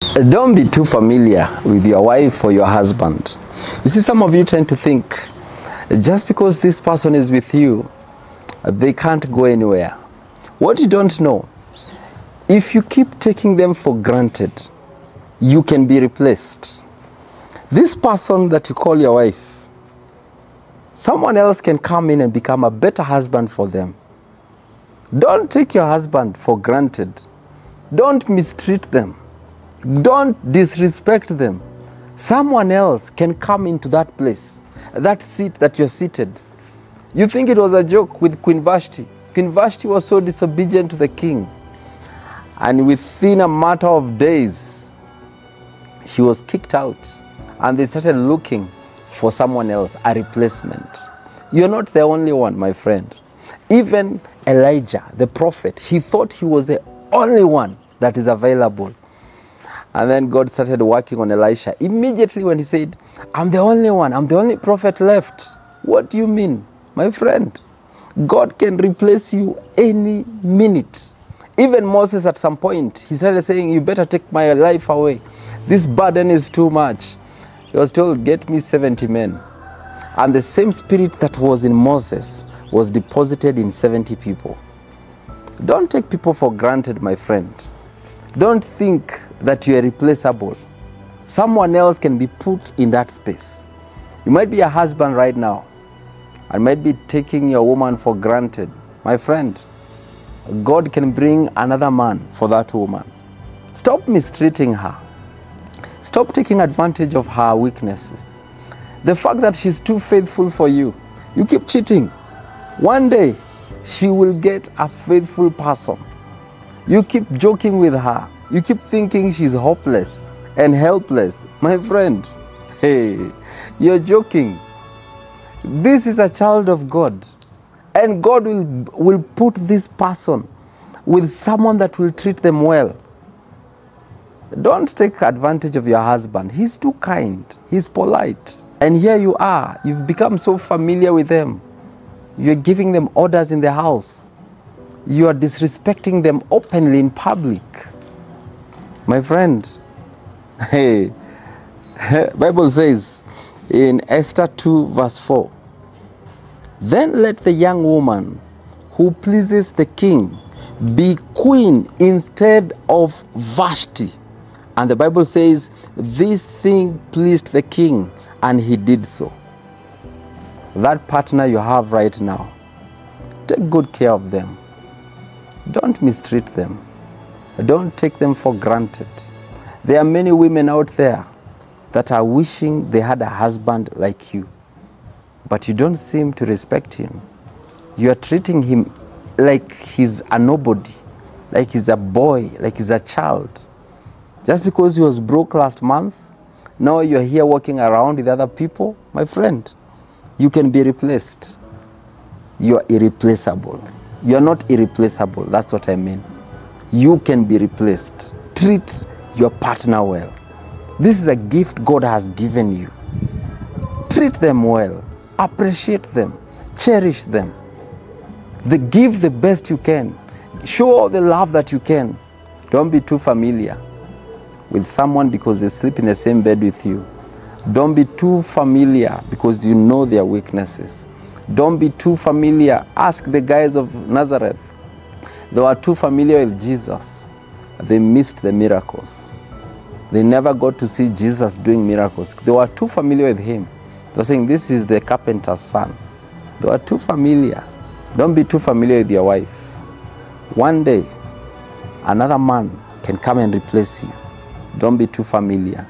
Don't be too familiar with your wife or your husband. You see, some of you tend to think just because this person is with you, they can't go anywhere. What you don't know, if you keep taking them for granted, you can be replaced. This person that you call your wife, someone else can come in and become a better husband for them. Don't take your husband for granted. Don't mistreat them. Don't disrespect them. Someone else can come into that place, that seat that you're seated. You think it was a joke with Queen Vashti. Queen Vashti was so disobedient to the king. And within a matter of days, she was kicked out. And they started looking for someone else, a replacement. You're not the only one, my friend. Even Elijah, the prophet, he thought he was the only one that is available. And then God started working on Elisha. Immediately when he said, I'm the only one, I'm the only prophet left. What do you mean, my friend? God can replace you any minute. Even Moses at some point, he started saying, you better take my life away. This burden is too much. He was told, get me 70 men. And the same spirit that was in Moses was deposited in 70 people. Don't take people for granted, my friend. Don't think that you are replaceable. Someone else can be put in that space. You might be a husband right now and might be taking your woman for granted. My friend, God can bring another man for that woman. Stop mistreating her. Stop taking advantage of her weaknesses. The fact that she's too faithful for you, you keep cheating. One day, she will get a faithful person. You keep joking with her. You keep thinking she's hopeless and helpless. My friend, hey, you're joking. This is a child of God. And God will put this person with someone that will treat them well. Don't take advantage of your husband. He's too kind. He's polite. And here you are. You've become so familiar with them. You're giving them orders in the house. You are disrespecting them openly in public. My friend, hey, Bible says in Esther 2 verse 4, then let the young woman who pleases the king be queen instead of Vashti. And the Bible says this thing pleased the king and he did so. That partner you have right now, take good care of them. Don't mistreat them. Don't take them for granted. There are many women out there that are wishing they had a husband like you, but you don't seem to respect him. You are treating him like he's a nobody, like he's a boy, like he's a child. Just because he was broke last month, now you're here walking around with other people. My friend, you can be replaced. You are irreplaceable. You are not irreplaceable. That's what I mean. You can be replaced. Treat your partner well. This is a gift God has given you. Treat them well. Appreciate them. Cherish them. Give the best you can. Show all the love that you can. Don't be too familiar with someone because they sleep in the same bed with you. Don't be too familiar because you know their weaknesses. Don't be too familiar. Ask the guys of Nazareth. They were too familiar with Jesus. They missed the miracles. They never got to see Jesus doing miracles. They were too familiar with him. They were saying, this is the carpenter's son. They were too familiar. Don't be too familiar with your wife. One day, another man can come and replace you. Don't be too familiar.